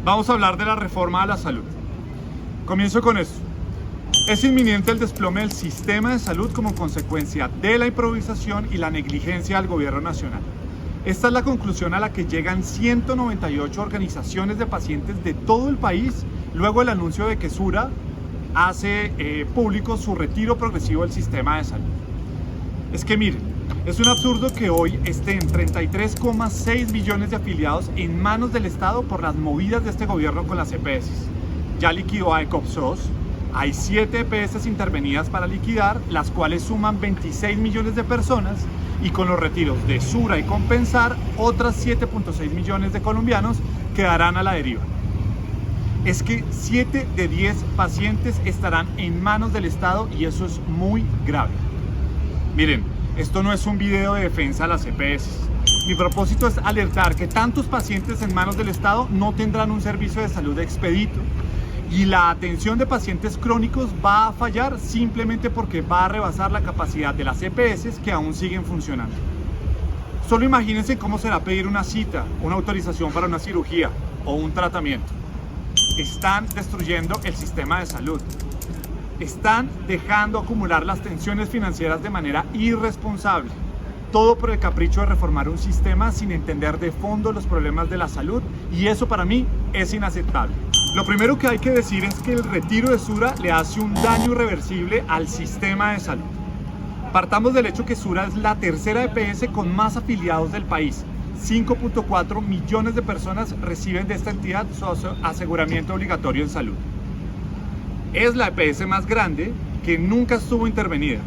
Vamos a hablar de la reforma a la salud. Comienzo con esto. Es inminente el desplome del sistema de salud como consecuencia de la improvisación y la negligencia del gobierno nacional. Esta es la conclusión a la que llegan 198 organizaciones de pacientes de todo el país luego del anuncio de que Sura hace público su retiro progresivo del sistema de salud. Es que miren, es un absurdo que hoy estén 33,6 millones de afiliados en manos del Estado por las movidas de este gobierno con las EPS. Ya liquidó a Ecopsos, hay 7 EPS intervenidas para liquidar, las cuales suman 26 millones de personas, y con los retiros de Sura y Compensar, otras 7,6 millones de colombianos quedarán a la deriva. Es que 7 de 10 pacientes estarán en manos del Estado y eso es muy grave. Miren, esto no es un video de defensa a las EPS. Mi propósito es alertar que tantos pacientes en manos del Estado no tendrán un servicio de salud expedito y la atención de pacientes crónicos va a fallar simplemente porque va a rebasar la capacidad de las EPS que aún siguen funcionando. Solo imagínense cómo será pedir una cita, una autorización para una cirugía o un tratamiento. Están destruyendo el sistema de salud. Están dejando acumular las tensiones financieras de manera irresponsable. Todo por el capricho de reformar un sistema sin entender de fondo los problemas de la salud, y eso para mí es inaceptable. Lo primero que hay que decir es que el retiro de Sura le hace un daño irreversible al sistema de salud. Partamos del hecho que Sura es la tercera EPS con más afiliados del país. 5,4 millones de personas reciben de esta entidad su aseguramiento obligatorio en salud. Es la EPS más grande que nunca estuvo intervenida.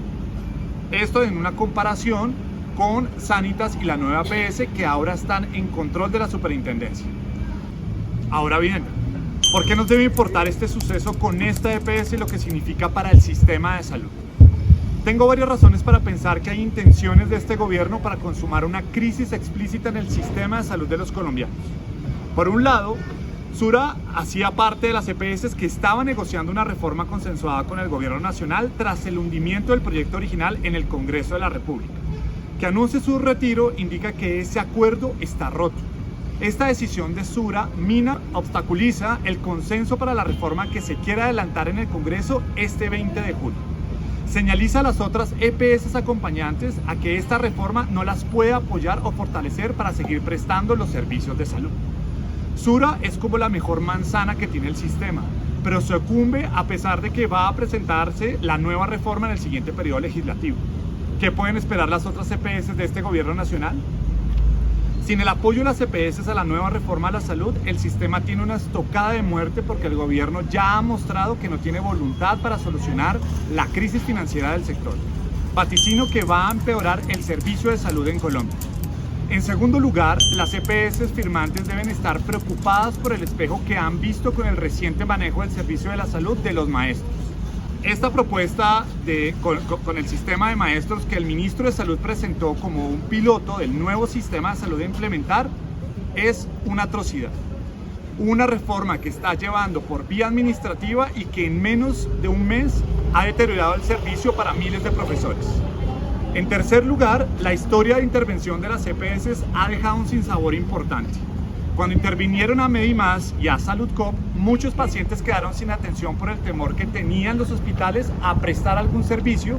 Esto en una comparación con Sanitas y la nueva EPS que ahora están en control de la superintendencia. Ahora bien, ¿por qué nos debe importar este suceso con esta EPS y lo que significa para el sistema de salud? Tengo varias razones para pensar que hay intenciones de este gobierno para consumar una crisis explícita en el sistema de salud de los colombianos. Por un lado, Sura hacía parte de las EPS que estaban negociando una reforma consensuada con el gobierno nacional tras el hundimiento del proyecto original en el Congreso de la República. Que anuncie su retiro indica que ese acuerdo está roto. Esta decisión de Sura obstaculiza el consenso para la reforma que se quiere adelantar en el Congreso este 20 de julio. Señaliza a las otras EPS acompañantes a que esta reforma no las puede apoyar o fortalecer para seguir prestando los servicios de salud. Sura es como la mejor manzana que tiene el sistema, pero sucumbe a pesar de que va a presentarse la nueva reforma en el siguiente periodo legislativo. ¿Qué pueden esperar las otras EPS de este gobierno nacional? Sin el apoyo de las EPS a la nueva reforma a la salud, el sistema tiene una estocada de muerte porque el gobierno ya ha mostrado que no tiene voluntad para solucionar la crisis financiera del sector. Vaticino que va a empeorar el servicio de salud en Colombia. En segundo lugar, las EPS firmantes deben estar preocupadas por el espejo que han visto con el reciente manejo del servicio de la salud de los maestros. Esta propuesta con el sistema de maestros que el ministro de Salud presentó como un piloto del nuevo sistema de salud a implementar es una atrocidad. Una reforma que está llevando por vía administrativa y que en menos de un mes ha deteriorado el servicio para miles de profesores. En tercer lugar, la historia de intervención de las EPS ha dejado un sinsabor importante. Cuando intervinieron a Medimás y a Saludcop, muchos pacientes quedaron sin atención por el temor que tenían los hospitales a prestar algún servicio,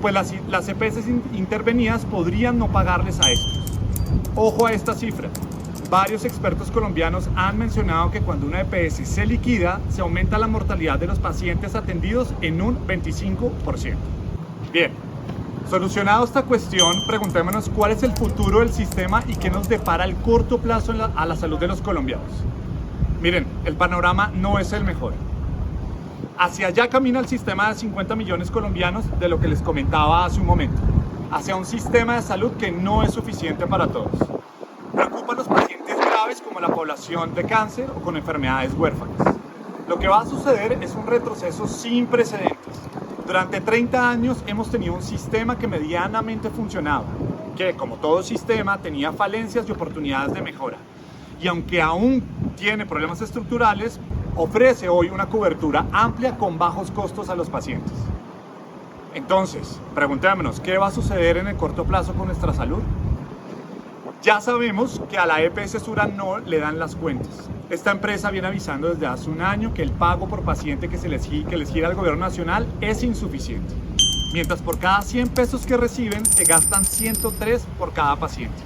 pues las EPS intervenidas podrían no pagarles a estos. Ojo a esta cifra. Varios expertos colombianos han mencionado que cuando una EPS se liquida, se aumenta la mortalidad de los pacientes atendidos en un 25%. Bien. Solucionado esta cuestión, preguntémonos cuál es el futuro del sistema y qué nos depara el corto plazo a la salud de los colombianos. Miren, el panorama no es el mejor. Hacia allá camina el sistema de 50 millones colombianos de lo que les comentaba hace un momento, hacia un sistema de salud que no es suficiente para todos. Preocupa a los pacientes graves como la población de cáncer o con enfermedades huérfanas. Lo que va a suceder es un retroceso sin precedentes. Durante 30 años hemos tenido un sistema que medianamente funcionaba, que como todo sistema tenía falencias y oportunidades de mejora. Y aunque aún tiene problemas estructurales, ofrece hoy una cobertura amplia con bajos costos a los pacientes. Entonces, preguntémonos, ¿qué va a suceder en el corto plazo con nuestra salud? Ya sabemos que a la EPS Sura no le dan las cuentas. Esta empresa viene avisando desde hace un año que el pago por paciente que les gira al gobierno nacional es insuficiente. Mientras por cada 100 pesos que reciben se gastan 103 por cada paciente.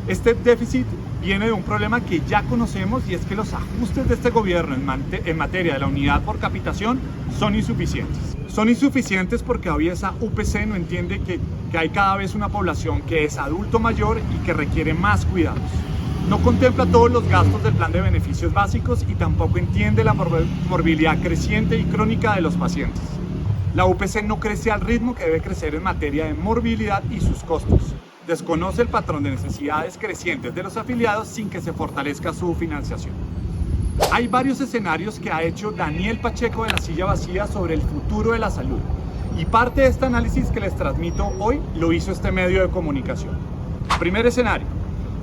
Este déficit viene de un problema que ya conocemos y es que los ajustes de este gobierno en materia de la unidad por capitación son insuficientes. Son insuficientes porque hoy esa UPC no entiende que hay cada vez una población que es adulto mayor y que requiere más cuidados. No contempla todos los gastos del plan de beneficios básicos y tampoco entiende la morbilidad creciente y crónica de los pacientes. La UPC no crece al ritmo que debe crecer en materia de morbilidad y sus costos. Desconoce el patrón de necesidades crecientes de los afiliados sin que se fortalezca su financiación. Hay varios escenarios que ha hecho Daniel Pacheco de La Silla Vacía sobre el futuro de la salud y parte de este análisis que les transmito hoy lo hizo este medio de comunicación. Primer escenario: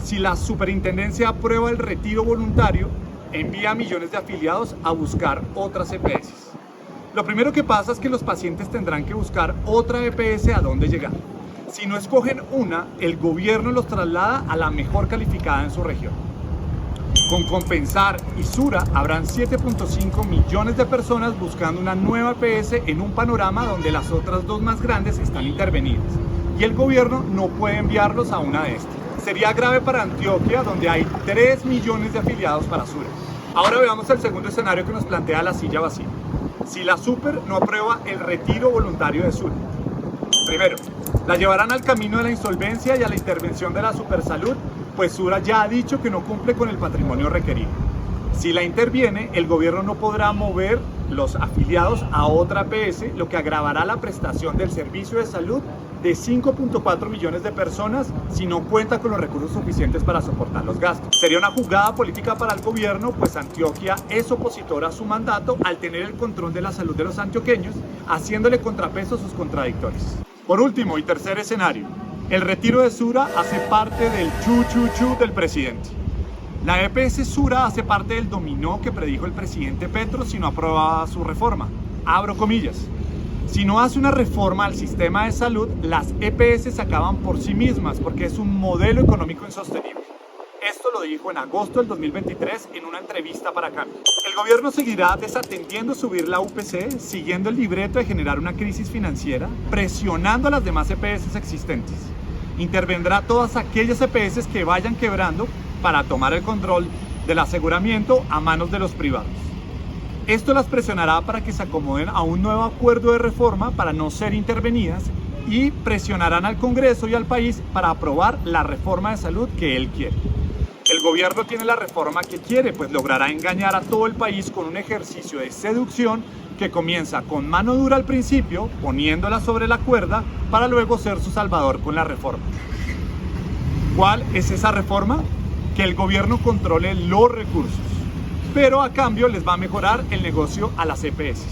si la superintendencia aprueba el retiro voluntario, envía a millones de afiliados a buscar otras EPS. Lo primero que pasa es que los pacientes tendrán que buscar otra EPS a dónde llegar. Si no escogen una, el gobierno los traslada a la mejor calificada en su región. Con Compensar y Sura habrán 7.5 millones de personas buscando una nueva EPS en un panorama donde las otras dos más grandes están intervenidas y el gobierno no puede enviarlos a una de estas. Sería grave para Antioquia, donde hay 3 millones de afiliados para Sura. Ahora veamos el segundo escenario que nos plantea La Silla Vacía. Si la Super no aprueba el retiro voluntario de Sura. Primero, la llevarán al camino de la insolvencia y a la intervención de la Supersalud, pues Sura ya ha dicho que no cumple con el patrimonio requerido. Si la interviene, el gobierno no podrá mover los afiliados a otra EPS, lo que agravará la prestación del servicio de salud de 5.4 millones de personas si no cuenta con los recursos suficientes para soportar los gastos. Sería una jugada política para el gobierno, pues Antioquia es opositora a su mandato al tener el control de la salud de los antioqueños, haciéndole contrapeso a sus contradictores. Por último y tercer escenario, el retiro de Sura hace parte del chu del presidente. La EPS Sura hace parte del dominó que predijo el presidente Petro si no aprobaba su reforma. Abro comillas. Si no hace una reforma al sistema de salud, las EPS se acaban por sí mismas porque es un modelo económico insostenible. Esto lo dijo en agosto del 2023 en una entrevista para Cambio. El gobierno seguirá desatendiendo subir la UPC, siguiendo el libreto de generar una crisis financiera, presionando a las demás EPS existentes. Intervendrá todas aquellas EPS que vayan quebrando para tomar el control del aseguramiento a manos de los privados. Esto las presionará para que se acomoden a un nuevo acuerdo de reforma para no ser intervenidas y presionarán al Congreso y al país para aprobar la reforma de salud que él quiere. El gobierno tiene la reforma que quiere, pues logrará engañar a todo el país con un ejercicio de seducción que comienza con mano dura al principio, poniéndola sobre la cuerda, para luego ser su salvador con la reforma. ¿Cuál es esa reforma? Que el gobierno controle los recursos, pero a cambio les va a mejorar el negocio a las EPS.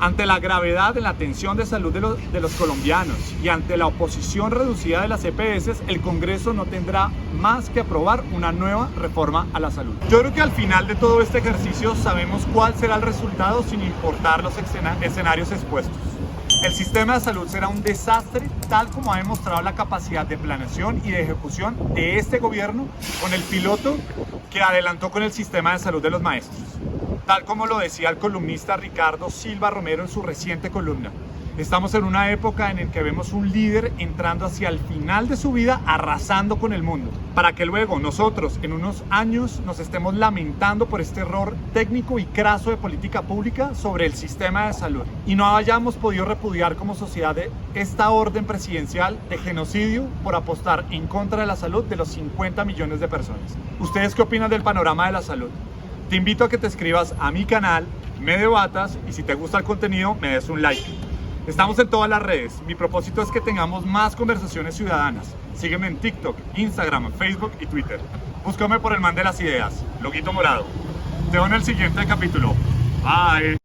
Ante la gravedad de la atención de salud de los colombianos y ante la oposición reducida de las EPS, el Congreso no tendrá más que aprobar una nueva reforma a la salud. Yo creo que al final de todo este ejercicio sabemos cuál será el resultado sin importar los escenarios expuestos. El sistema de salud será un desastre, tal como ha demostrado la capacidad de planeación y de ejecución de este gobierno con el piloto que adelantó con el sistema de salud de los maestros. Tal como lo decía el columnista Ricardo Silva Romero en su reciente columna. Estamos en una época en la que vemos un líder entrando hacia el final de su vida arrasando con el mundo, para que luego nosotros en unos años nos estemos lamentando por este error técnico y craso de política pública sobre el sistema de salud y no hayamos podido repudiar como sociedad esta orden presidencial de genocidio por apostar en contra de la salud de los 50 millones de personas. ¿Ustedes qué opinan del panorama de la salud? Te invito a que te escribas a mi canal, me debatas y si te gusta el contenido me des un like. Estamos en todas las redes. Mi propósito es que tengamos más conversaciones ciudadanas. Sígueme en TikTok, Instagram, Facebook y Twitter. Búscame por el man de las ideas, Loguito Morado. Te veo en el siguiente capítulo. Bye.